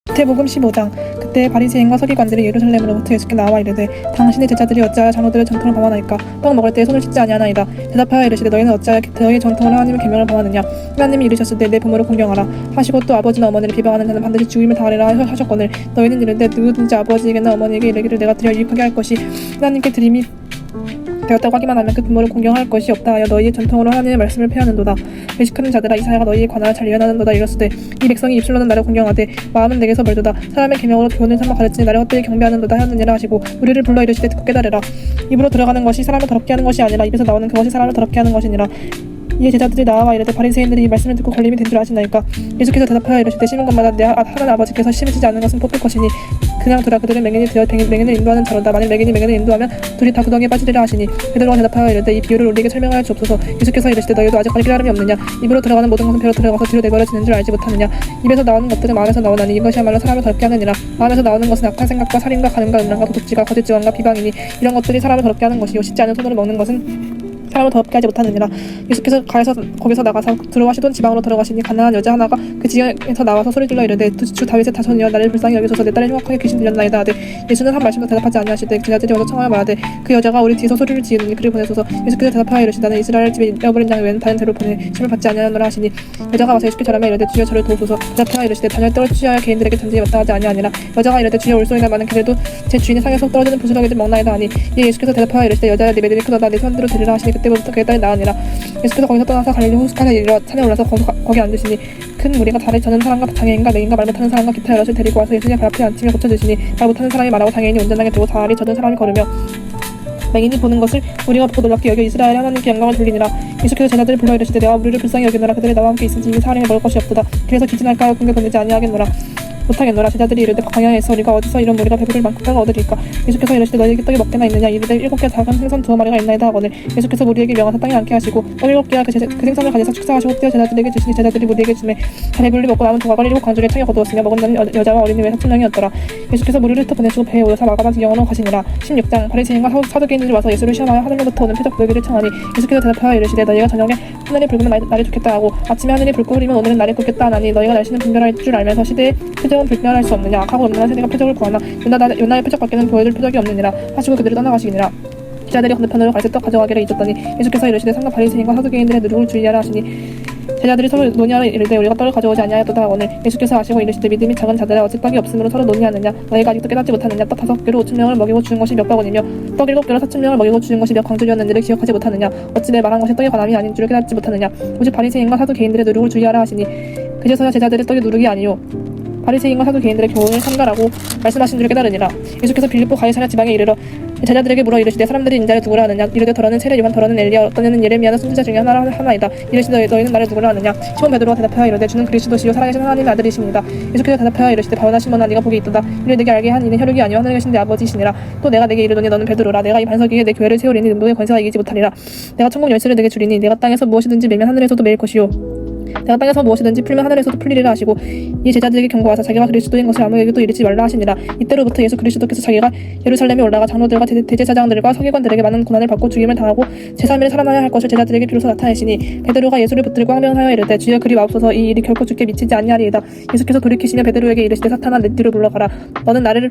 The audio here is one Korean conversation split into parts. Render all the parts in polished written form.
마태복음 15장. 그때 바리새인과 서기관들이 예루살렘으로부터 예수께 나와 이르되 당신의 제자들이 어찌하여 장로들의 전통을 범하나이까? 떡 먹을 때에 손을 씻지 아니하나이다. 대답하여 이르시되 너희는 어찌하여 너희 전통으로 하나님의 계명을 범하느냐? 하나님이 이르셨을 때 내 부모를 공경하라 하시고 또 아버지나 어머니를 비방하는 자는 반드시 죽임을 당하리라 하셨거늘 너희는 이르되 누구든지 아버지에게나 어머니에게 이르기를 내가 드려 유익하게 할 것이 하나님께 드림이 되었다고 하기만 하면 그 부모를 공경할 것이 없다 하여 너희의 전통으로 하나님의 말씀을 폐하는도다. 외식하는 자들아 이사야가 너희의 관할을 잘 예언하는도다. 이랬으되 이 백성이 입술로는 나를 공경하되 마음은 내게서 멀도다. 사람의 계명으로 교훈을 삼아 가르치니 나를 헛되이 경배하는도다 하였느니라 하시고 우리를 불러 이르시되 듣고 깨달으라. 입으로 들어가는 것이 사람을 더럽게 하는 것이 아니라 입에서 나오는 그것이 사람을 더럽게 하는 것이니라. 이에 제자들이 나와 이르되 바리새인들이 이 말씀을 듣고 걸림이 된 줄 아시나이까? 예수께서 대답하여 이르시되 심은 것마다 내 하나님 아버지께서 심으시지 않는 것은 뽑힐 것이니 그냥 두라. 그들은 맹인이 되어 맹인을 인도하는 자로다. 만일 맹인이 맹인을 인도하면 둘이 다 구덩이에 빠지리라 하시니 베드로가 대답하여 이르되 이 비유를 우리에게 설명하여 주옵소서. 예수께서 이르시되 너희도 아직까지 깨달음이 없느냐? 입으로 들어가는 모든 것은 배로 들어가서 뒤로 내버려지는 줄 알지 못하느냐? 입에서 나오는 것들은 마음에서 나오나니 이것이야말로 사람을 더럽게 하느니라. 마음에서 나오는 것은 악한 생각과 살인과 간음과 음란과 도둑질과 거짓 증언과 비방이니 이런 것들이 사람을 더럽게 하는 것이요 씻지 않은 손으로 먹는 것은 사람을 더럽게 하지 못하느니라. 예수께서 거기서 나가서 들어와 시돈 지방으로 들어가시니 가난한 여자 하나가 그 지역에서 나와서 소리질러 이르되 주 다윗의 자손이여 나를 불쌍히 여기소서. 내 딸이 흉악하게 귀신 들렸나이다 하되 예수는 한 말씀도 대답하지 아니하시되 제자들이 와서 청하여 말하되 그 여자가 우리 뒤에서 소리를 지르니 그를 보내소서. 예수께서 대답하여 이르시되 나는 이스라엘 집에 잃어버린 양 외에는 다른 데로 보내심을 받지 아니하노라 하시니 여자가 와서 예수께 절하며 이르되 주여 저를 도우소서. 대답하여 이르시되 단열 떡을 취하여 개인들에게 던지지 마땅하지 아니하니라. 여자가 이르되 주여 올소이나 많은 개들도 제 주인의 상에서 떨어지는 부스러기들 먹나이다 하니 이에 예수께서 대답하여 이르시되 여자야 네 배들이 크도다. 네 손으로 들으라 하시니 그때부터 그의 딸이 나으니라. 예수께서 거기서 떠나서 갈릴리 호숫가에 이르러 산에 올라서 거기 앉으시니 큰 무리가 다리 저는 사람과 장애인과 맹인과 말 못하는 사람과 기타 여럿을 데리고 와서 예수님의 발 앞에 앉히며 고쳐주시니 말 못하는 사람이 말하고 장애인이 운전하게 되고 다리 젖은 사람이 걸으며 맹인이 보는 것을 우리가 보고 놀랍게 여겨 이스라엘의 하나님께 영광을 돌리니라. 예수께서 제자들을 불러 이르시되 내가 우리를 불쌍히 여기노라. 그들이 나와 함께 있은지 이미 사람이 먹을 것이 없도다. 그래서 기진할까요? 공격 건네지 아니하겠노라. 못하겠노라. 제자들이 이르되 광야에서 우리가 어디서 이런 무리가 배부를 만큼까지 얻으리까? 예수께서 이르시되 너희에게 떡이 몇 개나 있느냐? 이르되 7개 작은 생선 2마리가 있나이다 하거늘 예수께서 무리에게 명하사 땅에 앉게 하시고 떡 7개와 그 생선을 가져서 축사하시고 떼어 제자들에게 주시니 제자들이 무리에게 주매 다 배불리 먹고 남은 조각을 7광주리에 챙겨 거두었으며 먹은 자는 여자와 어린이 외 4,000명이었더라. 예수께서 무리를 흩어보내시고 배에 오르사 마가방 지경으로 가시니라. 16장. 바리새인과 사두개인들이 와서 예수를 시험하여 하늘로부터 오는 표적 보이기를 청하니 예수께서 대답하여 이르시되 너희가 저녁에 하늘이 붉으면 날이 좋겠다 하고 아침에 하늘이 붉고 흐리면 오늘은 날이 굵겠다 하나니 너희가 날씨는 분별할 줄 알면서 시대의 표적은 불변할 수 없느냐? 악하고 음란한 세대가 표적을 구하나 요나의 표적 밖에는 보여줄 표적이 없느니라 하시고 그들을 떠나가시니라. 제자들이 건너편으로 갈새 떡 가져가기를 잊었더니 예수께서 이르시되 상가 바리새인과 사두개인들의 누룩을 주의하라 하시니 제자들이 서로 논의하러 이르되 우리가 떡을 가져오지 아니하였도다 하거늘 예수께서 아시고 이르시되 믿음이 작은 자들아 어찌 떡이 없으므로 서로 논의하느냐? 너희가 아직도 깨닫지 못하느냐? 떡 5개로 5,000명을 먹이고 주는 것이 몇 바구니며 떡 7개로 4,000명을 먹이고 주는 것이 몇 광주리였는지를 기억하지 못하느냐? 어찌 내 말한 것이 떡의 관함이 아닌 줄을 깨닫지 못하느냐? 오직 바리새인과 사두개인들의 누룩을 주의하라 하시니 그제서야 제자들의 떡이 누룩이 아니요 바리새인과 사두개인들의 교훈을 삼가라고 말씀하신 줄을 깨달으니라. 예수께서 빌립보 가이사랴 지방에 이르러 제자들에게 물어 이르시되 사람들이 인자를 누구라 하느냐? 이르되 더러는 세례 요한 더러는 엘리야 어떤 이는 예레미야는 선지자 중에 하나이다. 이르시되 너희는 나를 누구라 하느냐? 시몬 베드로가 대답하여 이르되 주는 그리스도시요 살아계신 하나님의 아들이십니다. 예수께서 대답하여 이르시되 바오나 시몬아 네가 복이 있도다. 이를 내게 알게 한 이는 혈육이 아니요 하늘에 계신 내 아버지시니라. 또 내가 내게 이르노니 너는 베드로라. 내가 이 반석 위에 내 교회를 세우리니 음부의 권세가 이기지 못하리라. 내가 천국 열쇠를 내게 주리니 내가 땅에서 무엇이든지 매면 하늘에서도 매일 것이요 내가 땅에서 무엇이든지 풀면 하늘에서도 풀리리라 하시고 이 제자들에게 경고하사 자기가 그리스도인 것을 아무에게도 이르지 말라 하시니라. 이때로부터 예수 그리스도께서 자기가 예루살렘에 올라가 장로들과 대제사장들과 서기관들에게 많은 고난을 받고 죽임을 당하고 제3일에 살아나야 할 것을 제자들에게 비로소 나타내시니 베드로가 예수를 붙들고 항변하여 이르되 주여 그리 마옵소서 이 일이 결코 주께 미치지 아니하리이다. 예수께서 돌이키시며 베드로에게 이르시되 사탄아 내 뒤로 물러가라. 너는 나를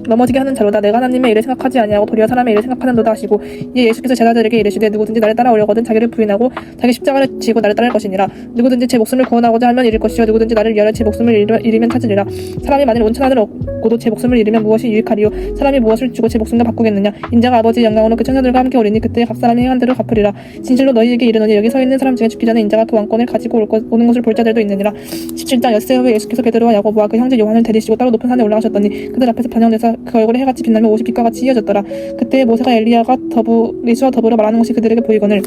넘어지게 하는 자로다. 내가 하나님의 일을 생각하지 아니하고 도리어 사람의 일을 생각하는도다 하시고 이에 예수께서 제자들에게 이르시되 누구든지 나를 따라오려거든 자기를 부인하고 자기 십자가를 지고 나를 따를 것이니라. 누구든지 제 목숨을 구원하고자 하면 잃을 것이요 누구든지 나를 위하여 제 목숨을 잃으면 찾으리라. 사람이 만일 온 천하를 얻고도 제 목숨을 잃으면 무엇이 유익하리요? 사람이 무엇을 주고 제 목숨과 바꾸겠느냐? 인자가 아버지의 영광으로 그 천사들과 함께 오리니 그때 각 사람이 행한 대로 갚으리라. 진실로 너희에게 이르노니 여기 서 있는 사람 중에 죽기 전에 인자가 그 왕권을 가지고 오는 것을 볼 자들도 있느니라. 17장. 엿새 후에 예수께서 베드로와 야고보와 그 형제 요한을 데리시고 따로 높은 산에 올라가셨더니 그들 앞에서 반영돼서 그 얼굴에 해같이 빛나며 옷이 빛과 같이 휘어졌더라. 그때 모세가 엘리야가 예수와 더불어 말하는 것이 그들에게 보이거늘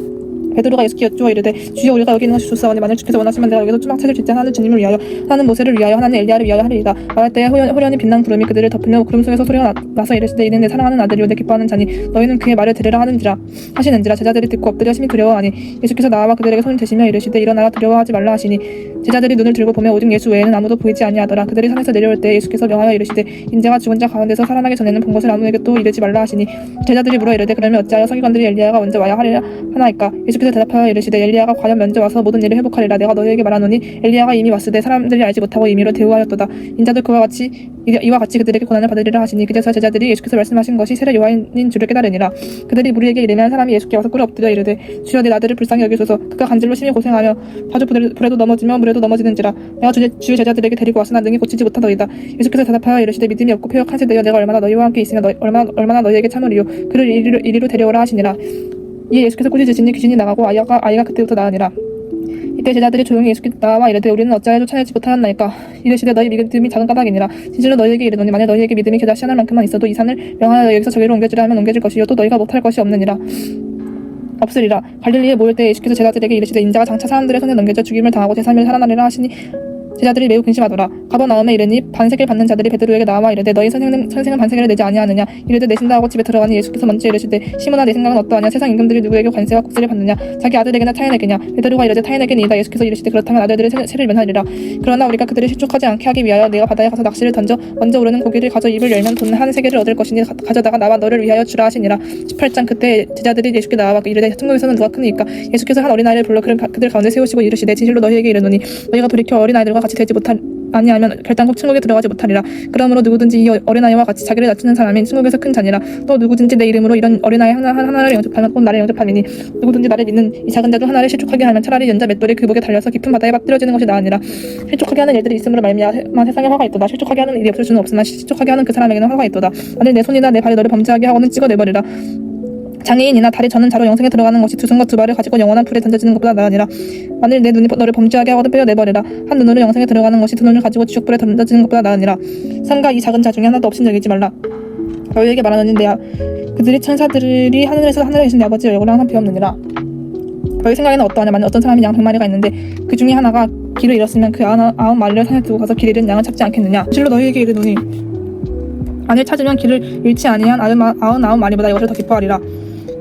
베드로가 예수께 여쭈어 이르되 주여 우리가 여기 있는 것이 좋사오니 만일 주께서 원하시면 내가 여기서 조막 찾을 수 있지 하나는 주님을 위하여 하나는 모세를 위하여 하나는 엘리야를 위하여 하리이다. 말할 때에 호련히 빛난 구름이 그들을 덮으며 구름 속에서 소리가 나서 이르시되 이는 내 사랑하는 아들이요 내 기뻐하는 자니 너희는 그의 말을 들으라 하시는지라. 제자들이 듣고 엎드려 심히 두려워하니 예수께서 나와 그들에게 손을 대시며 이르시되 일어나라 두려워하지 말라 하시니 제자들이 눈을 들고 보며 오직 예수 외에는 아무도 보이지 아니하더라. 그들이 산에서 내려올 때 예수께서 명하여 이르시되 인자가 죽은 자 가운데서 살아나기 전에는 본 것을 아무에게 또 이르지 말라 하시니 제자들이 물어 이르되 그러면 어찌하여 서기관들이 엘리야가 먼저 와야 하나이까? 예수께서 예수께서 대답하여 이르시되 엘리야가 과연 먼저 와서 모든 일을 회복하리라. 내가 너희에게 말하노니 엘리야가 이미 왔으되 사람들이 알지 못하고 임의로 대우하였도다. 인자도 이와 같이 그들에게 고난을 받으리라 하시니 그제서 제자들이 예수께서 말씀하신 것이 세례 요한인 줄을 깨달으니라. 그들이 무리에게 이르면 사람이 예수께 와서 꿇어 엎드려 이르되 주여 내 아들을 불쌍히 여기소서. 그가 간질로 심히 고생하며 자주 불에도 넘어지며 물에도 넘어지는지라. 내가 주의 제자들에게 데리고 왔으나 능히 고치지 못하더이다. 예수께서 대답하여 이르시되 믿음이 없고 패역한 세대여 내가 얼마나 너희와 함께 있으며 얼마나 너희에게 참으리요. 그를 이리로 데려오라 하시니라. 이에 예수께서 꾸짖으시니 귀신이 나가고 아이가 그때부터 나으니라. 이때 제자들이 조용히 예수께 나와 이르되 우리는 어찌하여 쫓아내지 못하였나이까. 이르시되 너희 믿음이 작은 까닭이니라. 진실로 너희에게 이르노니 만일 너희에게 믿음이 겨자씨 하나만큼만 있어도 이 산을 명하여 여기서 저기로 옮겨지라 하면 옮겨질 것이요 또 너희가 못할 것이 없으리라. 갈릴리에 모일 때 예수께서 제자들에게 이르시되 인자가 장차 사람들의 손에 넘겨져 죽임을 당하고 제3일 살아나리라 하시니 제자들이 매우 근심하더라. 가버나움에 이르니 반세계를 받는 자들이 베드로에게 나와 이르되 너희 선생은 반세계를 내지 아니하느냐. 이르되 내신다 하고 집에 들어가니 예수께서 먼저 이르시되 시몬아 내 생각은 어떠하냐. 세상 임금들이 누구에게 관세와 국세를 받느냐. 자기 아들에게나 타인에게냐. 베드로가 이르되 타인에게니이다. 예수께서 이르시되 그렇다면 아들들의 세를 면하리라. 그러나 우리가 그들을 실족하지 않게 하기 위하여 내가 바다에 가서 낚시를 던져 먼저 오르는 고기를 가져 입을 열면 돈 한 세계를 얻을 것이니 가져다가 나와 너를 위하여 주라 하시니라. 18장 그때 제자들이 예수께 나와 이르되 천국에서는 누가 크니까. 예수께서 한 어린아이를 불러 그들 가운데 세우시고 이르시되 진실로 너희에게 이르노니 너희가 돌이켜 어린아이들과 같이 되지 아니하면 결단코 천국에 들어가지 못하리라. 그러므로 누구든지 이 어린아이와 같이 자기를 낮추는 사람이 천국에서 큰 자니라. 또 누구든지 내 이름으로 이런 어린아이 하나를 영접하면 곧 나를 영접하리니 누구든지 나를 믿는 이 작은 자 중 하나를 실족하게 하면 차라리 연자 맷돌이 그 목에 달려서 깊은 바다에 빠뜨려지는 것이 나으니라. 실족하게 하는 일들이 있음으로 말미암아 세상에 화가 있도다. 실족하게 하는 일이 없을 수는 없으나 실족하게 하는 그 사람에게는 화가 있도다. 만일 내 손이나 내 발이 너를 범죄하게 하고는 찍어내버리라. 장애인이나 다리 저는 자로 영생에 들어가는 것이 두 손과 두 발을 가지고 영원한 불에 던져지는 것보다 나으니라. 만일 내 눈이 너를 범죄하게 하거든 빼어내버리라. 한 눈으로 영생에 들어가는 것이 두 눈을 가지고 지옥불에 던져지는 것보다 나으니라. 삼가 이 작은 자 중에 하나도 없인 여기지 말라. 너희에게 말하노니 그들이 천사들이 하늘에 계신 내 아버지의 얼굴을 항상 배웠느니라. 너희 생각에는 어떠하냐. 만일 어떤 사람이 양 100마리가 있는데 그 중에 하나가 길을 잃었으면 그 9마리를 산에 두고 가서 길 잃은 양을 찾지 않겠느냐. 실로 너희에게 이르노니 만일 찾으면 길을 잃지 아니한 99마리보다 이것을 더 기뻐하리라.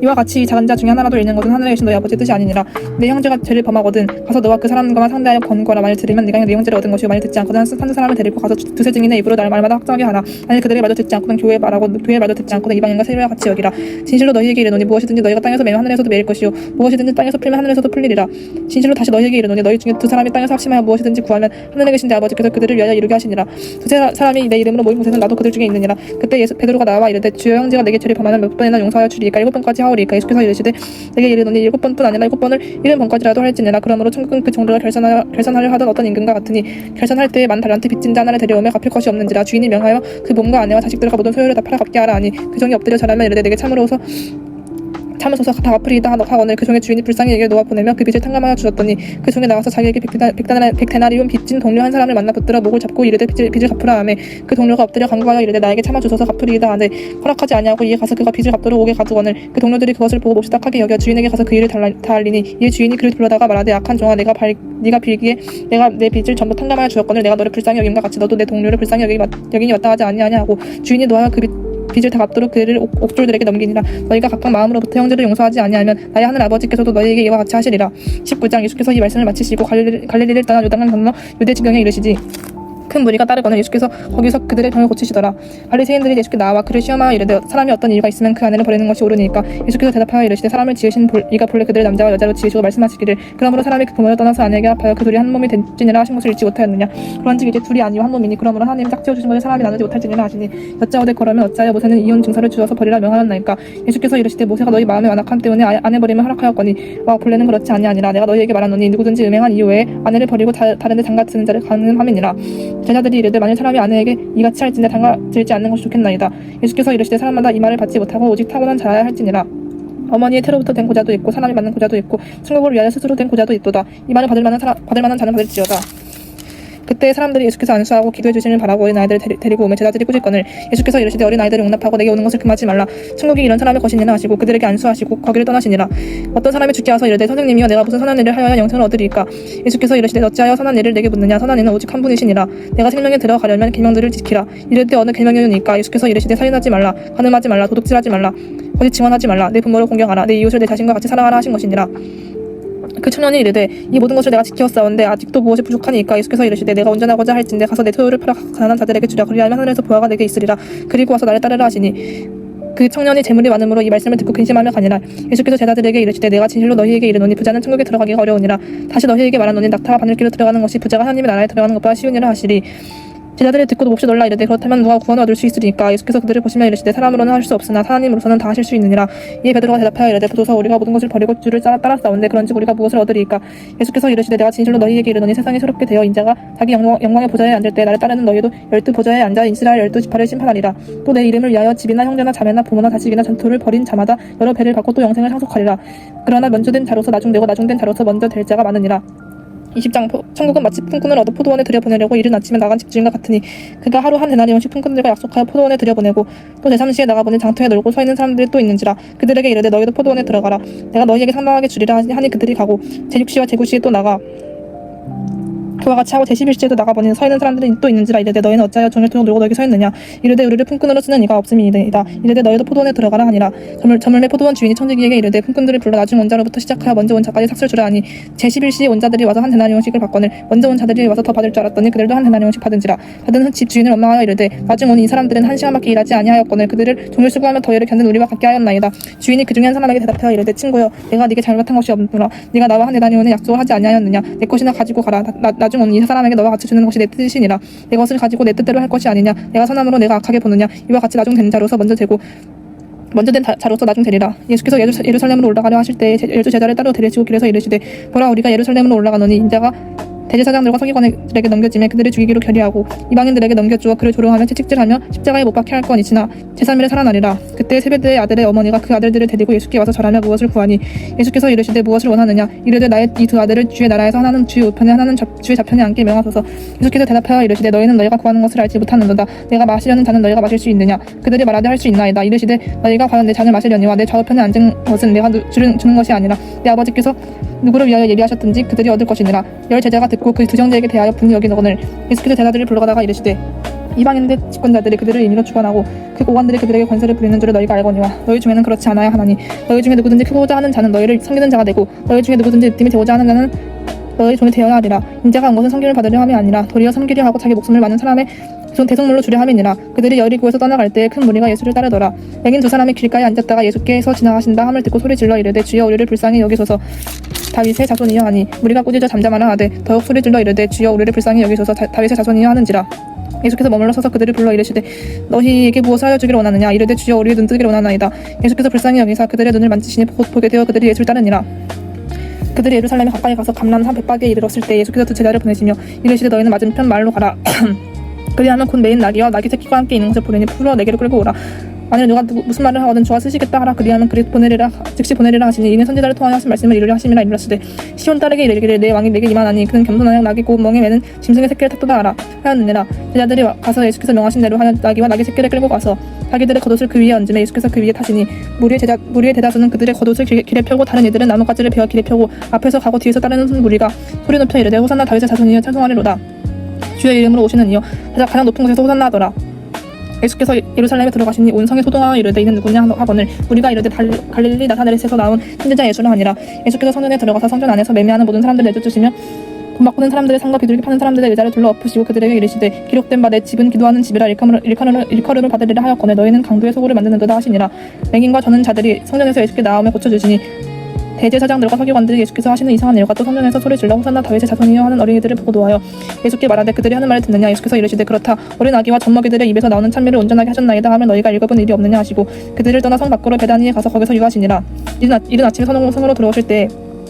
이와 같이 이 작은 자 중에 하나라도 잃는 것은 하늘에 계신 너희 아버지의 뜻이 아니니라. 내 형제가 죄를 범하거든 가서 너와 그 사람과만 상대하여 권고하라. 만일 들으면 네가 네 형제를 얻은 것이고 만일 듣지 않거든 한 사람을 데리고 가서 두세 증인의 입으로 날 말마다 확정하게 하라. 만일 그들이 말도 듣지 않거든 교회의 말도 듣지 않거든 이방인과 세례와 같이 여기라. 진실로 너희에게 이르노니 무엇이든지 너희가 땅에서 매면 하늘에서도 매일 것이요 무엇이든지 땅에서 풀면 하늘에서도 풀리리라. 진실로 다시 너희에게 이르노니 너희 중에 두 사람이 땅에서 합심하여 무엇이든지 구하면 하늘에 계신 내 아버지께서 그들을 위하여 이루게 하시니라. 두세 사람이 내 이름으로 모인 곳에는 나도 그들 중에 있느니라. 그때 베드로가 나와 이르되 주여 형제가 내게 죄를 범하면 몇 번이나 용서하여 주리이까 7번까지 하오리이까. 예수께서 이르시되 내게 이르노니 7번뿐 아니라 7번을 70번까지라도 할지니라. 그러므로 천국은 그 정도를 결산하려 하던 어떤 임금과 같으니 결산할 때에 만 달란트 빚진 자 하나를 데려오며 갚을 것이 없는지라. 주인이 명하여 그 몸과 아내와 자식들과 모든 소유를 다 팔아 갚게 하라 하니 그 종이 엎드려 절하며 이르되 내게 참으소서 다 갚으리이다 하거늘 그 종의 주인이 불쌍히 얘기를 놓아 보내며 그 빚을 탕감하여 주었더니 그 종이 나가서 자기에게 100데나리온 빚진 동료 한 사람을 만나 붙들어 목을 잡고 이르되 빚을 갚으라 하매 그 동료가 엎드려 간구하여 이르되 나에게 참아주소서 갚으리이다 하되 허락하지 아니하고 이에 가서 그가 빚을 갚도록 옥에 가두거늘 그 동료들이 그것을 보고 몹시 딱하게 여겨 주인에게 가서 그 일을 다알리니 이에 주인이 그를 불러다가 말하되 악한 종아 네가 빌기에 내가 내 빚을 전부 탕감하여 주었거늘 내가 너를 불쌍히 여김과 같이 너도 내 동료를 불쌍히 여기니 마땅하지 아니하냐 하고 주인이 노하여 그 빚을 다 갚도록 그를 옥졸들에게 넘기니라. 너희가 각각 마음으로부터 형제를 용서하지 아니하면 나의 하늘 아버지께서도 너희에게 이와 같이 하시리라. 19장 예수께서 이 말씀을 마치시고 갈릴리를 떠나 요단강 건너 유대 지경에 이르시지 큰 무리가 따르거늘 예수께서 거기서 그들의 병을 고치시더라. 바리새인들이 예수께 나와 그를 시험하여 이르되 사람이 어떤 일과 있으면 그 아내를 버리는 것이 옳으니까. 예수께서 대답하여 이르시되 사람을 지으신 이가 본래 그들을 남자와 여자로 지으시고 말씀하시기를 그러므로 사람이 그 부모를 떠나서 아내에게 합하여 그 둘이 한 몸이 된지니라 하신 것을 잊지 못하였느냐. 그런즉 이제 둘이 아니요 한 몸이니 그러므로 하나님이 짝지어 주신 것을 사람이 나누지 못할지니라 하시니 여짜오되 그러면 어찌하여 모세는 이혼 증서를 주어서 버리라 명하였나이까. 예수께서 이르시되 모세가 너희 마음에 완악함 때문에 아내 버림을 허락하였거니 본래는 그렇지 아니하니라. 내가 너희에게 말하노니 누구든지 음행한 이후에 아내를 버리고 다른 데 장가드는 자를 강금함이니라. 제자들이 이르되 만일 사람이 아내에게 이같이 할진대 장가들지 않는 것이 좋겠나이다. 예수께서 이르시되 사람마다 이 말을 받지 못하고 오직 타고난 자라야 할지니라. 어머니의 태로부터 된 고자도 있고 사람이 받는 고자도 있고 천국을 위하여 스스로 된 고자도 있도다. 이 말을 받을 만한 자는 받을지어다. 그때 사람들이 예수께서 안수하고 기도해 주시는 바라고 어린아이들을 데리고 오며 제자들이 꾸짖거늘 예수께서 이르시되 어린아이들을 용납하고 내게 오는 것을 금하지 말라. 천국이 이런 사람의 것이니라 하시고 그들에게 안수하시고 거기를 떠나시니라. 어떤 사람이 주께 와서 이르되 선생님이여 내가 무슨 선한 일을 하여야 영생을 얻으리이까. 예수께서 이르시되 어찌하여 선한 일을 내게 묻느냐. 선한 이는 오직 한 분이시니라. 내가 생명에 들어가려면 계명들을 지키라. 이르되 어느 계명이니까. 예수께서 이르시되 살인하지 말라 간음하지 말라 도둑질하지 말라 거짓 증언하지 말라 내 부모를 공경하라 내 이웃을 내 자신과 같이 사랑하라 하신 것이니라. 그 청년이 이르되 이 모든 것을 내가 지키었사온데 아직도 무엇이 부족하니까. 예수께서 이르시되 내가 온전하고자 할진대 가서 내 소유를 팔아 가난한 자들에게 주라. 그리하면 하늘에서 보화가 내게 있으리라. 그리고 와서 나를 따르라 하시니 그 청년이 재물이 많음으로 이 말씀을 듣고 근심하며 가니라. 예수께서 제자들에게 이르시되 내가 진실로 너희에게 이르노니 부자는 천국에 들어가기가 어려우니라. 다시 너희에게 말하노니 낙타와 바늘길로 들어가는 것이 부자가 하나님의 나라에 들어가는 것보다 쉬우니라 하시리. 제자들이 듣고도 몹시 놀라 이르되 그렇다면 누가 구원을 얻을 수 있으리까. 예수께서 그들을 보시며 이르시되 사람으로는 할 수 없으나 하나님으로서는 다 하실 수 있느니라. 이에 베드로가 대답하여 이르되 보소서 우리가 모든 것을 버리고 주를 따랐사온데 그런즉 우리가 무엇을 얻으리이까. 예수께서 이르시되 내가 진실로 너희에게 이르노니 세상이 새롭게 되어 인자가 자기 영광의 보좌에 앉을 때 나를 따르는 너희도 12보좌에 앉아 이스라엘 12지파를 심판하리라. 또 내 이름을 위하여 집이나 형제나 자매나 부모나 자식이나 전토를 벌인 자마다 여러 배를 받고 또 영생을 상속하리라. 그러나 먼저 된 자로서 나중되고 나중된 자로서 먼저 될 자가 많으니라. 20장 천국은 마치 품꾼을 얻어 포도원에 들여보내려고 이른 아침에 나간 집주인과 같으니 그가 하루 한 데나리온씩 품꾼들과 약속하여 포도원에 들여보내고 또 제3시에 나가보니 장터에 놀고 서 있는 사람들이 또 있는지라. 그들에게 이르되 너희도 포도원에 들어가라. 내가 너희에게 상당하게 주리라 하니 그들이 가고 제6시와 제9시에 또 나가 그와 같이 하고 제11시에도 나가보니 서 있는 사람들이 또 있는지라. 이르되 너희는 어찌하여 종일토록 놀고 너희 서 있느냐. 이르되 우리를 품꾼으로 쓰는 이가 없음이니이다. 이르되 너희도 포도원에 들어가라 하니라. 저물매 포도원 주인이 청지기에게 이르되 품꾼들을 불러 나중 온 자로부터 시작하여 먼저 온 자까지 삭슬 주라 하니 제11시에 온 자들이 와서 한 데나리온씩을 받거늘 먼저 온 자들이 와서 더 받을 줄 알았더니 그들도 한 데나리온씩 받은지라. 받은 집 주인을 원망하여 이르되 나중 온 이 사람들은 한 시간밖에 일하지 아니하였거늘 그들을 종일 수고하며 더위를 견딘 우리와 같게 하였나이다. 주인이 그 중에 한 사람에게 대답하여 이르되 친구여 내가 네게 잘못한 것이 없노라. 네가 나와 한 데나리온의 약속을 하지 아니하였느냐. 내 것이나 가지고 가라. 나중 온 이 사람에게 너와 같이 주는 것이 내 뜻이니라. 내 것을 가지고 내 뜻대로 할 것이 아니냐. 내가 선함으로 내가 악하게 보느냐. 이와 같이 나중 된 자로서 먼저 되고 먼저 된 자로서 나중 되리라. 예수께서 예루살렘으로 올라가려 하실 때에 열두 제자를 따로 데리시고 길에서 이르시되 보라 우리가 예루살렘으로 올라가노니 인자가 대제사장들과 서기관들에게 넘겨지매 그들을 죽이기로 결의하고 이방인들에게 넘겨주어 그를 조롱하며 채찍질하며 십자가에 못 박혀 할 것이지나 제3일에 살아나리라. 그때 세베드의 아들의 어머니가 그 아들들을 데리고 예수께 와서 절하며 무엇을 구하니 예수께서 이르시되 무엇을 원하느냐. 이르되 나의 이 두 아들을 주의 나라에서 하나는 주의 우편에 하나는 주의 좌편에 앉게 명하소서. 예수께서 대답하여 이르시되 너희는 너희가 구하는 것을 알지 못하는도다. 내가 마시려는 잔은 너희가 마실 수 있느냐. 그들이 말하되 할 수 있나이다. 이르시되 너희가 과연 내 잔을 마시려니와 내 좌우편에 앉은 것은 내가 주는 것이 아니라 내 아버지께서 누구를 위하여 예비하셨든지 그들이 얻을 것이니라. 열 제자가 듣고 그 두 형제에게 대하여 분이 여기거늘 예수께서 제자들을 불러다가 이르시되 이방인의 집권자들이 그들을 임의로 주관하고 그 고관들이 그들에게 권세를 부리는 줄을 너희가 알거니와 너희 중에는 그렇지 않아야 하나니 너희 중에 누구든지 크고자 하는 자는 너희를 섬기는 자가 되고 너희 중에 누구든지 으뜸이 되고자 하는 자는 너희 종이 되어야 하리라. 인자가 온 것은 섬김을 받으려 함이 아니라 도리어 섬기려 하고 자기 목숨을 많은 사람의 대속물로 주려 함이니라. 그들이 여리고에서 떠나갈 때에 큰 무리가 예수를 따르더라. 맹인 두 사람이 길가에 앉았다가 예수께서 지나가신다 함을 듣고 소리 질러 이르되 주여 우리를 불쌍히 여기소서. 다윗의 자손이여 하니 무리가 꾸짖어 잠잠하라 하되 더욱 소리 질러 이르되 주여 우리를 불쌍히 여기소서. 다윗의 자손이여 하는지라. 예수께서 머물러 서서 그들을 불러 이르시되 너희에게 무엇을 하여 주기를 원하느냐. 이르되 주여 우리의 눈뜨기를 원하나이다. 예수께서 불쌍히 여기사 그들의 눈을 만지시니 곧 보게 되어 그들이 예수를 따르니라. 그들이 예루살렘에 가까이 가서 감람산 벳박에 이르렀을 때 예수께서 두 제자를 보내시며 이르시되 너희는 맞은편 마을로 가라. 그리하면 곧 메인 나귀와 나귀 새끼가 함께 있는 것을 보리니 풀어 내게로 끌고 오라. 만일 누가 무슨 말을 하거든 주와 쓰시겠다 하라. 그리하면 그리 즉시 보내리라 하시니 이는 선지자를 통하여 하신 말씀을 이루려 하심이라. 이르시되 시온 딸에게 이르기를 내 왕이 내게 임하나니 그는 겸손하여 나귀 곧 멍에 매는 짐승의 새끼를 탔도다 하라 하였느니라. 제자들이 가서 예수께서 명하신 대로 하여 나귀와 나귀 새끼를 끌고 가서 자기들의 겉옷을 그 위에 얹으며 예수께서 그 위에 타시니 무리의 대다수는 그들의 겉옷을 길에 펴고 다른 이들은 나뭇가지를 베어 길에 펴고 앞에서 가고 뒤에서 따르는 무리가 소리 높여 이르되 호산나 다윗의 자손이여 찬송하리로다. 주의 이름으로 오시는 이여 가장 높은 곳에서 호산나 하더라. 예수께서 예루살렘에 들어가시니 온 성에 소동하여 이르되 이는 누구냐 하거늘 우리가 이르되 갈릴리 나사렛에서 나온 선지자 예수라 하니라. 예수께서 성전에 들어가서 성전 안에서 매매하는 모든 사람들을 내쫓으시며 돈 바꾸는 사람들의 상과 비둘기 파는 사람들의 의자를 둘러 엎으시고 그들에게 이르시되 기록된 바 내 집은 기도하는 집이라 일컬음을 받으리라 하였거늘 너희는 강도의 소굴을 만드는도다 하시니라. 맹인과 저는 자들이 성전에서 예수께 나오며 고쳐주시니 대제사장들과 서기관들이 예수께서 하시는 이상한 일과 또 성전에서 소리 질러 호산나 다윗의 자손이여 하는 어린이들을 보고 놓아요 예수께 말하되 그들이 하는 말을 듣느냐. 예수께서 이르시되 그렇다. 어린 아기와 젖먹이들의 입에서 나오는 찬미를 온전하게 하셨나이다 하면 너희가 읽어본 일이 없느냐 하시고 그들을 떠나 성 밖으로 베다니에 가서 거기서 유하시니라. 이른 아침에 성으로 들어오실 때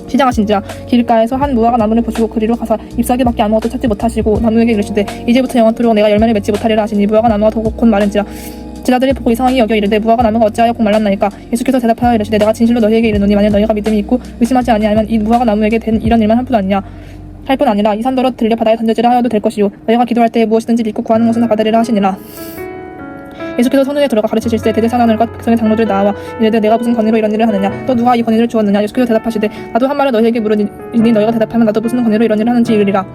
시장하신지라 길가에서 한 무화과 나무를 보시고 그리로 가서 잎사귀밖에 아무것도 찾지 못하시고 나무에게 이르시되 이제부터 영원토록 내가 열매를 맺지 못하리라 하시니 무화과 나무가 더욱 곧 마른지라. 제자들이 보고 이상하게 여겨 이르되 무화과 나무가 어찌하여 곧 말랐나이까. 예수께서 대답하여 이르시되 내가 진실로 너희에게 이르노니 만일 너희가 믿음이 있고 의심하지 아니하면 이 무화과 나무에게 된 이런 일만 할 뿐 아니라 이 산더러 들려 바다에 던져지라 하여도 될 것이요 너희가 기도할 때에 무엇이든지 믿고 구하는 것은 다 받으리라 하시니라. 예수께서 성전에 들어가 가르치실 때 대제사장들과 백성의 장로들 나와 이르되 내가 무슨 권위로 이런 일을 하느냐. 또 누가 이 권위를 주었느냐. 예수께서 대답하시되 나도 한 말을 너희에게 물으니 너희가 대답하면 나도 무슨 권위로 이런 일을 하는지 이르리라.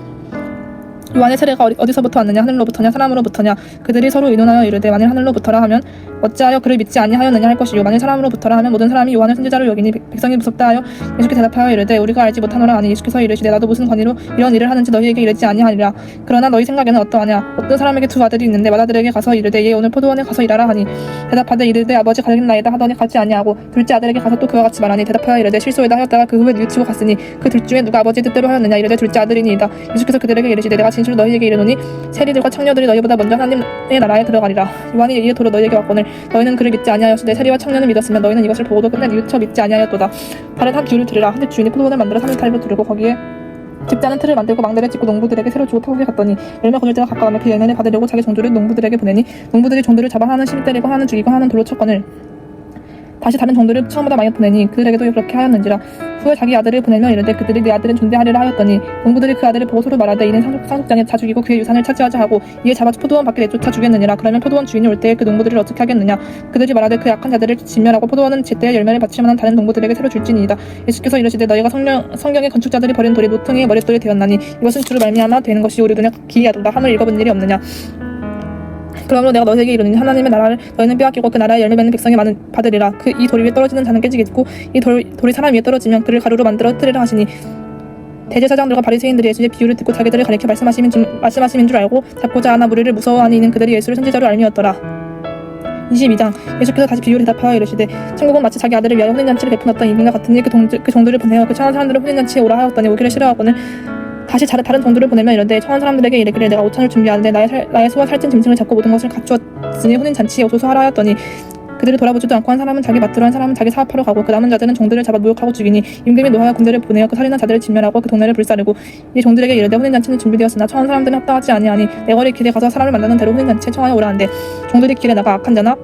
요한의 세례가 어디서부터 왔느냐? 하늘로부터냐 사람으로부터냐? 그들이 서로 의논하여 이르되 만일 하늘로부터라 하면 어찌하여 그를 믿지 아니하였느냐 할 것이요 만일 사람으로부터라 하면 모든 사람이 요한을 선지자로 여기니 백성이 무섭다 하여 예수께 대답하여 이르되 우리가 알지 못하노라 하니 예수께서 이르시되 나도 무슨 권위로 이런 일을 하는지 너희에게 이르지 아니하리라. 그러나 너희 생각에는 어떠하냐? 어떤 사람에게 두 아들이 있는데 맏아들에게 가서 이르되 얘 오늘 포도원에 가서 일하라 하니 대답하되 이르되 아버지 가겠나이다 하더니 가지 아니하고 둘째 아들에게 가서 또 그와 같이 말하니 대답하여 이르되 실소이다 하였다가 그 후에 뉘우치고 갔으니 그 둘 중에 누가 아버지의 뜻대로 하였느냐? 이르되 둘째 아들이니이다. 예수께서 그들에게 이르시되 내가 진실로 너희에게 이르노니 세리들과 청년들이 너희보다 먼저 하나님의 나라에 들어가리라. 요한이 이에 도로 너희에게 왔거늘 너희는 그를 믿지 아니하였으되 세리와 청년을 믿었으면 너희는 이것을 보고도 끝내 뉘우쳐 믿지 아니하였도다. 다른 한 비유를 들으라. 한집 주인이 포도원을 만들어 3년 탈을 두르고 거기에 집자는 틀을 만들고 망대를 짓고 농부들에게 새로 주고 타국에 갔더니 열매 거둘 때가 가까우면 그 열매를 받으려고 자기 종들을 농부들에게 보내니 농부들이 종들을 잡아 하나는 심히 때리고 하나는 죽이고 하나는 돌로 쳤거늘 다시 다른 종들을 처음보다 많이 보내니 그들에게도 그렇게 하였는지라. 후에 자기 아들을 보내며 이르되 그들이 내 아들은 존대하리라 하였더니 농부들이 그 아들을 보고 서로 말하되 이는 상속장에 다 죽이고 그의 유산을 차지하자 하고 이에 잡아 포도원 밖에 내쫓아 죽였느니라. 그러면 포도원 주인이 올 때에 그 농부들을 어떻게 하겠느냐? 그들이 말하되 그 약한 자들을 진멸하고 포도원은 제때에 열매를 바칠 만한 다른 농부들에게 새로 줄지니이다. 예수께서 이르시되 너희가 성경의 건축자들이 버린 돌이 노퉁이의 머릿돌이 되었나니 이것은 주로 말미암아 되는 것이 우리 눈에 기이하도다 함을 읽어본 일이 없느냐? 그러므로 내가 너희에게 이르노니 하나님의 나라를 너희는 빼앗기고 그 나라에 열매 맺는 백성이 받으리라. 이 돌 위에 떨어지는 자는 깨지겠고 이 돌이 사람 위에 떨어지면 그를 가루로 만들어 뜨리라 하시니 대제사장들과 바리새인들이 예수의 비유를 듣고 자기들을 가리켜 말씀하심인 줄 알고 잡고자 하나 무리를 무서워하니 이는 그들이 예수를 선지자로 알미었더라. 22장 예수께서 다시 비유를 대답하여 이르시되 천국은 마치 자기 아들을 위하여 혼인잔치를 베풀었던 임금과 같으니 그 종들을 보내어 그 청한 사람들을 혼인잔치에 오라 하였더니 오기를 싫어하거늘 다시 다른 종들을 보내면 이런데 청한 사람들에게 이르기를 내가 오찬을 준비하는데 나의 소와 살찐 짐승을 잡고 모든 것을 갖추었으니 혼인잔치에 오소서 하라 하였더니 그들을 돌아보지도 않고 한 사람은 자기 밭으로 한 사람은 자기 사업하러 가고 그 남은 자들은 종들을 잡아 모욕하고 죽이니 임금이 노하여 군대를 보내어 그 살인한 자들을 진멸하고 그 동네를 불사르고 이 종들에게 이르되 혼인잔치는 준비되었으나 청한 사람들은 합당하지 아니하니 내거리 길에 가서 사람을 만나는 대로 혼인잔치에 청하여 오라 한대 종들이 길에 나가 악한 자나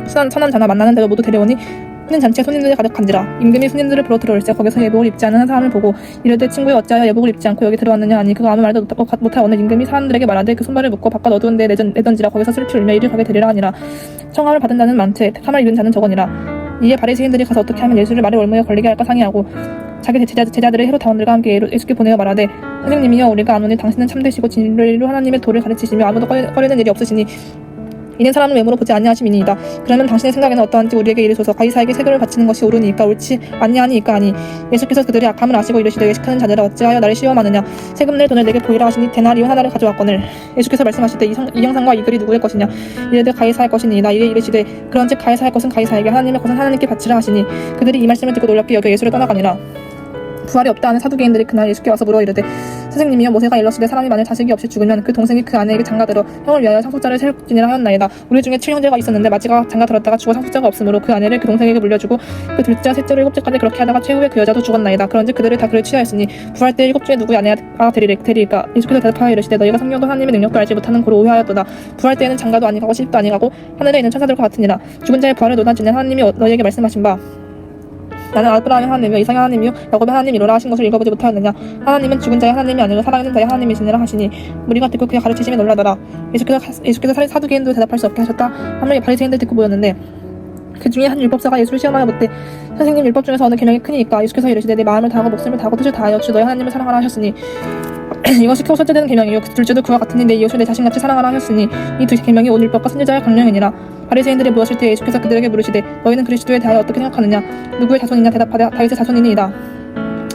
선한 자나 만나는 대로 모두 데려오니 혼인잔치에 손님들이 가득한지라. 임금이 손님들을 부러 들어올세 거기서 예복을 입지 않은 한 사람을 보고 이르되 친구여 어찌하여 예복을 입지 않고 여기 들어왔느냐 하니 그가 아무 말도 못하오늘 임금이 사람들에게 말하되 그 손발을 묶고 바깥 어두운 데에 내던지라 거기서 슬피 울며 이를 가게 되리라 하니라. 청함을 받은 자는 많되 택함을 입은 자는 적으니라. 이에 바리새인들이 가서 어떻게 하면 예수를 말에 올무에 걸리게 할까 상의하고 자기 제자들의 헤롯다원들과 함께 예수께 보내어 말하되 선생님이여 우리가 아노니 당신은 참되시고 진리로 하나님의 도를 가르치시며 아무도 꺼리는 일이 없으시니 이는 사람을 외모로 보지 아니하심이니이다. 그러면 당신의 생각에는 어떠한지 우리에게 이르소서. 가이사에게 세금을 바치는 것이 옳으니까 옳지 아니하니이까 하니 예수께서 그들의 악함을 아시고 이르시되 외식하는 자들아 어찌하여 나를 시험하느냐? 세금 낼 돈을 내게 보이라 하시니 데나리온 하나를 가져왔거늘 예수께서 말씀하시되 이 형상과 이 글이 누구의 것이냐? 이르되 가이사의 것이니이다. 이에 이르시되 그런즉 가이사의 것은 가이사에게 하나님의 것은 하나님께 바치라 하시니 그들이 이 말씀을 듣고 놀랍게 여겨 예수를 떠나가니라. 부활이 없다 하는 사두개인들이 그날 예수께 와서 물어 이르되 선생님이여 모세가 일렀으되 사람이 만일 자식이 없이 죽으면 그 동생이 그 아내에게 장가들어 형을 위하여 상속자를 세울지니라 하였나이다. 우리 중에 7형제가 있었는데 마지가 장가들었다가 죽어 상속자가 없으므로 그 아내를 그 동생에게 물려주고 그 둘째와 셋째로 일곱째까지 그렇게 하다가 최후에 그 여자도 죽었나이다. 그런즉 그들을 다 그를 취하였으니 부활 때 일곱 중에 누구의 아내가 되리까? 예수께서 대답하여 이르시되 너희가 성경도 하나님의 능력도 알지 못하는 고로 오해하였도다. 부활 때에는 장가도 아니가고 시집도 아니가고 하늘에 있는 천사들과 같으니라. 죽은 자의 부활을 논하지는 하나님이 너희에게 말씀하신 바 나는 아브라함의 하나님이요 이삭의 하나님이요 야곱의 하나님이로라 하신 것을 읽어보지 못하였느냐? 하나님은 죽은 자의 하나님이 아니고 살아있는 자의 하나님이시니라 하시니 무리가 듣고 그의 가르치심에 놀라더라. 예수께서 사두개인도 대답할 수 없게 하셨다 하물며 바리새인들 듣고 모였는데 그 중에 한 율법사가 예수를 시험하여 묻되 선생님 율법 중에서 어느 계명이 크니이까? 예수께서 이르시되 내 마음을 다하고 목숨을 다하고 뜻을 다하여 주 너희 하나님을 사랑하라 하셨으니 이것이 크고 첫째 되는 계명이요 둘째도 그와 같으니 내 이웃을 내 자신같이 사랑하라 하셨으니 이 두 계명이 온 율법과 선지자의 강령이니라. 바리새인들이 물었을 때 예수께서 그들에게 물으시되 너희는 그리스도에 대하여 어떻게 생각하느냐? 누구의 자손이냐? 대답하되 다윗의 자손이니이다.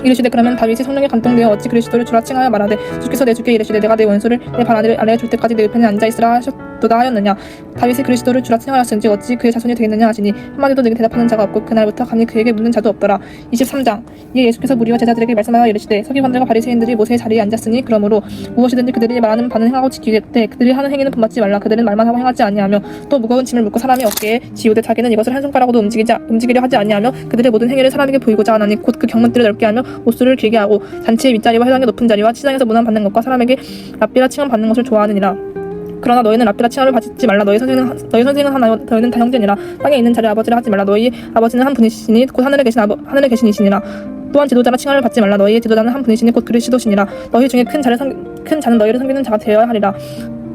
이르시되 그러면 다윗이 성령에 감동되어 어찌 그리스도를 주라 칭하여 말하되 주께서 내 주께 이르시되 내가 내 원수를 내 발 아래에 둘 때까지 내 옆에 앉아있으라 하셨도다 하였느냐? 다윗이 그리스도를 주라 칭하였은지 어찌 그의 자손이 되겠느냐 하시니 한마디도 내게 대답하는 자가 없고 그날부터 감히 그에게 묻는 자도 없더라. 23장 이에 예수께서 무리와 제자들에게 말씀하여 이르시되 서기관들과 바리새인들이 모세의 자리에 앉았으니 그러므로 무엇이든지 그들이 말하는 바는 행하고 지키되 그들이 하는 행위는 본받지 말라. 그들은 말만 하고 행하지 아니하며 또 무거운 짐을 묶고 사람의 어깨에 지우되 자기는 이것을 한 손가락으로도 움직이려 하지 아니하며 그들의 모든 행위를 사람에게 보이고자 하나니 곧 그 경문들을 넓게 하며 옷수를 길게 하고 잔치의 윗자리와 회당의 높은 자리와 시장에서 문안 받는 것과 사람에게 랍비라 칭함 받는 것을 좋아하느니라. 그러나 너희는 랍비라 칭함을 받지 말라. 너희 선생은 하나요 너희는 다 형제니라. 땅에 있는 자를 아버지라 하지 말라. 너희 아버지는 한 분이시니 곧 하늘에 계신이시니라. 또한 지도자라 칭함을 받지 말라. 너희의 지도자는 한 분이시니 곧 그리스도시니라. 너희 중에 큰 자는 너희를 섬기는 자가 되어야 하리라.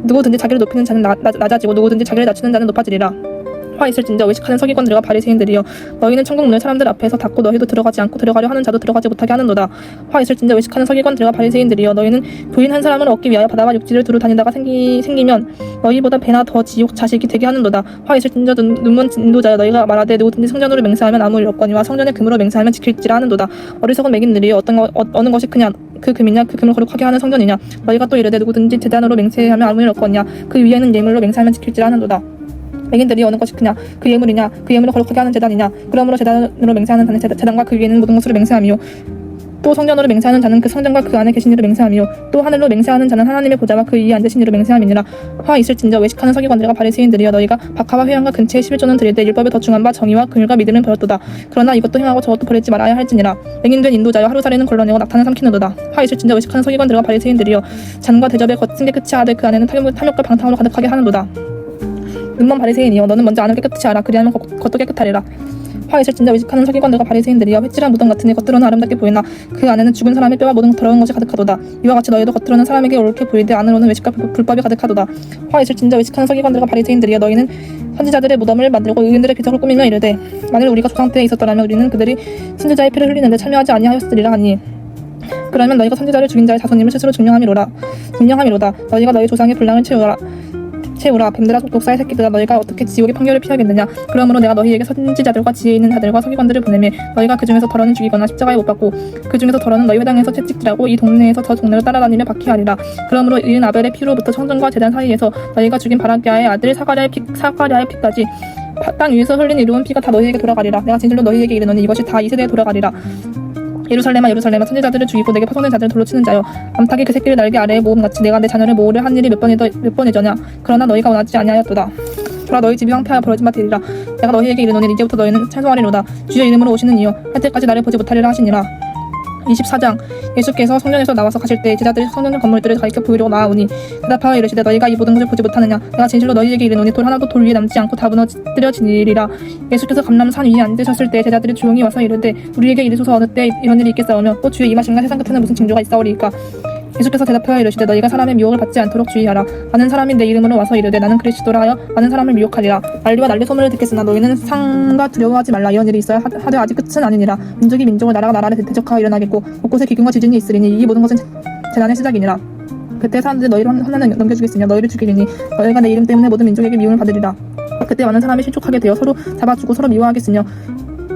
누구든지 자기를 높이는 자는 낮아지고 누구든지 자기를 낮추는 자는 높아지리라. 화 있을진저 의식하는 서기관들과 바리새인들이여 너희는 천국 문을 사람들 앞에서 닫고 너희도 들어가지 않고 들어가려 하는 자도 들어가지 못하게 하는도다. 화 있을진저 의식하는 서기관들과 바리새인들이여 너희는 부인 한 사람을 얻기 위하여 바다와 육지를 두루 다니다가 생기면 너희보다 배나 더 지옥 자식이 되게 하는도다. 화 있을진저 눈먼 인도자여 너희가 말하되 누구든지 성전으로 맹세하면 아무 일 없거니와 성전의 금으로 맹세하면 지킬지라 하는도다. 어리석은 맹인들이여 어느 것이 크냐 그 금이냐 그 금을 거룩하게 하는 성전이냐 너희가 또 이르되 누구든지 제단으로 맹세하면 아무 일 없거냐 그 위에는 예물로 맹세하면 지킬지라 하는도다. 맹인들이 어느 것이 크냐 그 예물이냐 그 예물을 거룩하게 하는 제단이냐 그러므로 제단으로 맹세하는 자는 제단과 그 위에는 모든 것으로 맹세하며 또 성전으로 맹세하는 자는 그 성전과 그 안에 계신 이로 맹세하며 또 하늘로 맹세하는 자는 하나님의 보좌와 그 위에 앉으신 이로 맹세함이니라. 화 있을진저 외식하는 서기관들과 바리새인들이여 너희가 박하와 회양과 근처에 11조는 드릴때 율법에 더 중한 바 정의와 긍휼과 믿음을 버렸도다. 그러나 이것도 행하고 저것도 버리지 말아야 할지니라. 맹인된 인도자여 하루살이는 걸러내고 낙타는 삼키는도다. 화 있을진저 외식하는 서기관들과 바리새인들이여 잔과 대접의 겉은 깨끗이 하되 그 안에는 탐욕과 방탕으로 가득하게 하는도다. 눈먼 바리새인이여 너는 먼저 안을 깨끗이 알아 그리하면 겉도 깨끗하리라. 화 있을진저 의식하는 서기관들과 바리새인들이여 횟질한 무덤 같으니 겉으로는 아름답게 보이나 그 안에는 죽은 사람의 뼈와 모든 더러운 것이 가득하도다. 이와 같이 너희도 겉으로는 사람에게 옳게 보이되 안으로는 외식과 불법이 가득하도다. 화 있을진저 의식하는 서기관들과 바리새인들이여 너희는 선지자들의 무덤을 만들고 의인들의 기적을 꾸미며 이르되 만일 우리가 조상 때에 있었더라면 우리는 그들이 선지자의 피를 흘리는데 참여하지 아니하였으리라 하니 그러면 너희가 선지자를 죽인 자의 자손임을 스스로 증명함이로다. 너희가 너희 조상의 분량을 채우라. 뱀들아 독사의 새끼들아 너희가 어떻게 지옥의 판결을 피하겠느냐. 그러므로 내가 너희에게 선지자들과 지혜 있는 자들과 서기관들을 보내매 너희가 그 중에서 덜어는 죽이거나 십자가에 못 박고 그 중에서 덜어는 너희 회당에서 채찍질하고 이 동네에서 저 동네로 따라다니며 박해하리라. 그러므로 이은 아벨의 피로부터 성전과 제단 사이에서 너희가 죽인 바라기아의 아들 사가랴의 피까지 땅 위에서 흘린 이로운 피가 다 너희에게 돌아가리라. 내가 진실로 너희에게 이르노니 이것이 다 이 세대에 돌아가리라. 예루살렘아 선지자들을 죽이고 내게 파송된 자들을 돌로 치는 자여 암탉이 그 새끼를 날개 아래에 모음같이 내가 내 자녀를 모으려 한 일이 몇 번이더냐. 그러나 너희가 원하지 아니하였도다. 보라 너희 집이 황폐하여 버려진 바 되리라. 내가 너희에게 이르노니 이제부터 너희는 찬송하리로다. 주의 이름으로 오시는 이여 할 때까지 나를 보지 못하리라 하시니라. 24장 예수께서 성전에서 나와서 가실 때 제자들이 성전 건물들을 가리켜 보이려고 나아오니 대답하여 이르시되 너희가 이 모든 것을 보지 못하느냐. 내가 진실로 너희에게 이르노니 돌 하나도 돌 위에 남지 않고 다 무너뜨려지리라. 예수께서 감람산 위에 앉으셨을 때 제자들이 조용히 와서 이르되 우리에게 이르소서 어느 때 이런 일이 있겠사오며 또 주의 임하심과 세상 끝에는 무슨 징조가 있사오리이까. 예수께서 대답하여 이르시되 너희가 사람의 미혹을 받지 않도록 주의하라. 많은 사람이 내 이름으로 와서 이르되 나는 그리스도라 하여 많은 사람을 미혹하리라. 난리와 난리 소문을 듣겠으나 너희는 상과 두려워하지 말라. 이런 일이 있어야 하되 아직 끝은 아니니라. 민족이 민족을 나라가 나라를 대적하여 일어나겠고 곳곳에 기근과 지진이 있으리니 이 모든 것은 재난의 시작이니라. 그때 사람들이 너희를 환난을 넘겨주겠으며 너희를 죽이리니 너희가 내 이름 때문에 모든 민족에게 미움을 받으리라. 그때 많은 사람이 실족하게 되어 서로 잡아주고 서로 미워하겠으며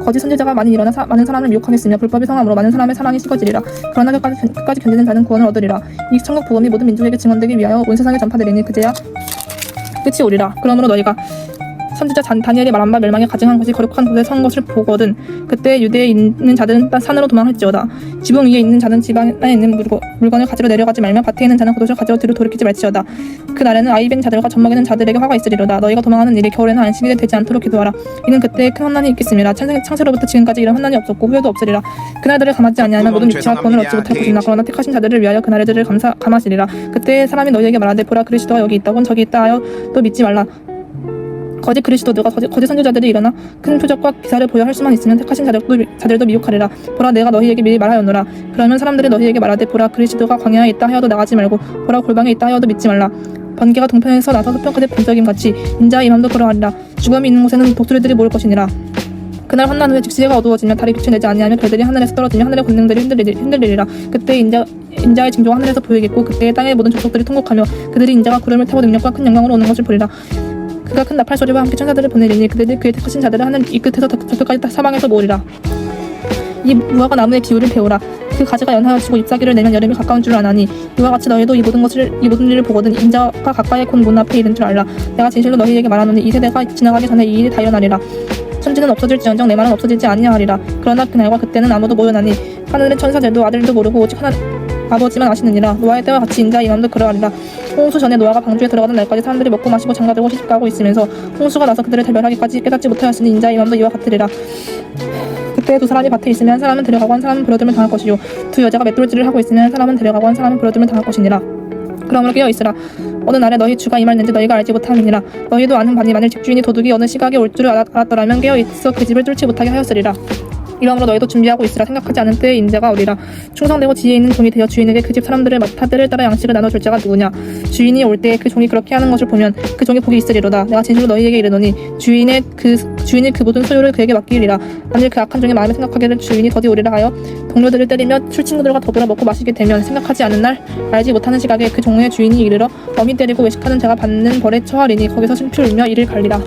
거짓 선지자가 많이 일어나 많은 사람을 미혹하겠으며 불법이 성함으로 많은 사람의 사랑이 식어지리라. 그러나 끝까지 견디는 자는 구원을 얻으리라. 이 천국 복음이 모든 민족에게 증언되기 위하여 온 세상에 전파되리니 그제야 끝이 오리라. 그러므로 너희가 선지자 다니엘이 말한 바 멸망에 가증한 것이 거룩한 곳에 선 것을 보거든 그때 유대에 있는 자들은 산으로 도망할지어다. 지붕 위에 있는 자는 집 안에 있는 물건을 가지러 내려가지 말며 밭에 있는 자는 겉옷을 가지러 뒤로 돌이키지 말지어다. 그 날에는 아이벤 자들과 젖먹이는 자들에게 화가 있으리로다. 너희가 도망하는 일이 겨울에는 안식일에 되지 않도록 기도하라. 이는 그때에 큰 환난이 있겠음이라. 창세로부터 지금까지 이런 환난이 없었고 후회도 없으리라. 그날들을 감하지 아니하면 모든 육체와 구원을 얻지 못할 것이나 그러나 택하신 자들을 위하여 그날들을 감하시리라. 그때 사람이 너희에게 말하되 보라 그리스도가 여기 있다곤 저기 있다 하여 또 믿지 말라. 거짓 그리스도들과 거짓 선지자들이 일어나 큰 표적과 기사를 보여 할 수만 있으면 택하신 자들도 미혹하리라. 보라 내가 너희에게 미리 말하였노라. 그러면 사람들이 너희에게 말하되 보라 그리스도가 광야에 있다 하여도 나가지 말고 보라 골방에 있다 하여도 믿지 말라. 번개가 동편에서 나서 서편까지 분적임 같이 인자의 임함도 그러하리라. 죽음이 있는 곳에는 독수리들이 모일 것이니라. 그날 환난 후에 즉시가 어두워지며 달이 빛을 내지 아니하며 별들이 하늘에서 떨어지며 하늘의 권능들이 흔들리리라. 그때 인자의 징조가 하늘에서 보이겠고 그때 땅의 모든 족속들이 통곡하며 그들이 인자가 구름을 타고 능력과 큰 영광으로 오는 것을 보리라. 그가 큰 나팔 소리와 함께 천사들을 보내리니 그들이 그의 택하신 자들을 하늘 이 끝에서 저 끝까지 사방에서 모으리라. 이 무화과 나무의 기울을 배우라. 그 가지가 연하여지고 잎사귀를 내면 여름이 가까운 줄 아나니 이와 같이 너희도 이 모든 일을 보거든 인자가 가까이 곧 문 앞에 이른 줄 알라. 내가 진실로 너희에게 말하노니 이 세대가 지나가기 전에 이 일이 다 일어나리라. 천지는 없어질지언정 내 말은 없어지지 아니하리라. 그러나 그날과 그때는 아무도 모르나니 하늘의 천사들도 아들도 모르고 오직 하나 아버지만 아시느니라. 노아의 때와 같이 인자의 임함도 그러하리라. 홍수 전에 노아가 방주에 들어가던 날까지 사람들이 먹고 마시고 장가들고 시집가고 있으면서 홍수가 나서 그들을 멸하기까지 깨닫지 못하였으니 인자의 임함도 이와 같으리라. 그때 두 사람이 밭에 있으면 한 사람은 데려가고 한 사람은 버려둠을 당할 것이요 두 여자가 맷돌질을 하고 있으면 한 사람은 데려가고 한 사람은 버려둠을 당할 것이니라. 그러므로 깨어 있으라. 어느 날에 너희 주가 임할는지 너희가 알지 못함이니라. 너희도 아는 바니 만일 집주인이 도둑이 어느 시각에 올 줄을 알았더라면 깨어 있어 그 집을 뚫지 못하게 하였으리라. 이러므로 너희도 준비하고 있으라. 생각하지 않은 때에 인자가 오리라. 충성되고 지혜 있는 종이 되어 주인에게 그 집 사람들의 마타들을 따라 양식을 나눠줄 자가 누구냐. 주인이 올 때에 그 종이 그렇게 하는 것을 보면 그 종이 복이 있으리로다. 내가 진실로 너희에게 이르노니 주인이 그 모든 소유를 그에게 맡기리라. 만일 그 악한 종의 마음에 생각하기를 주인이 더디 오리라 하여 동료들을 때리며 술친구들과 더불어 먹고 마시게 되면 생각하지 않은 날 알지 못하는 시각에 그 종의 주인이 이르러 어미 때리고 외식하는 자가 받는 벌에 처하리니 거기서 심피 울며 이를 갈리라.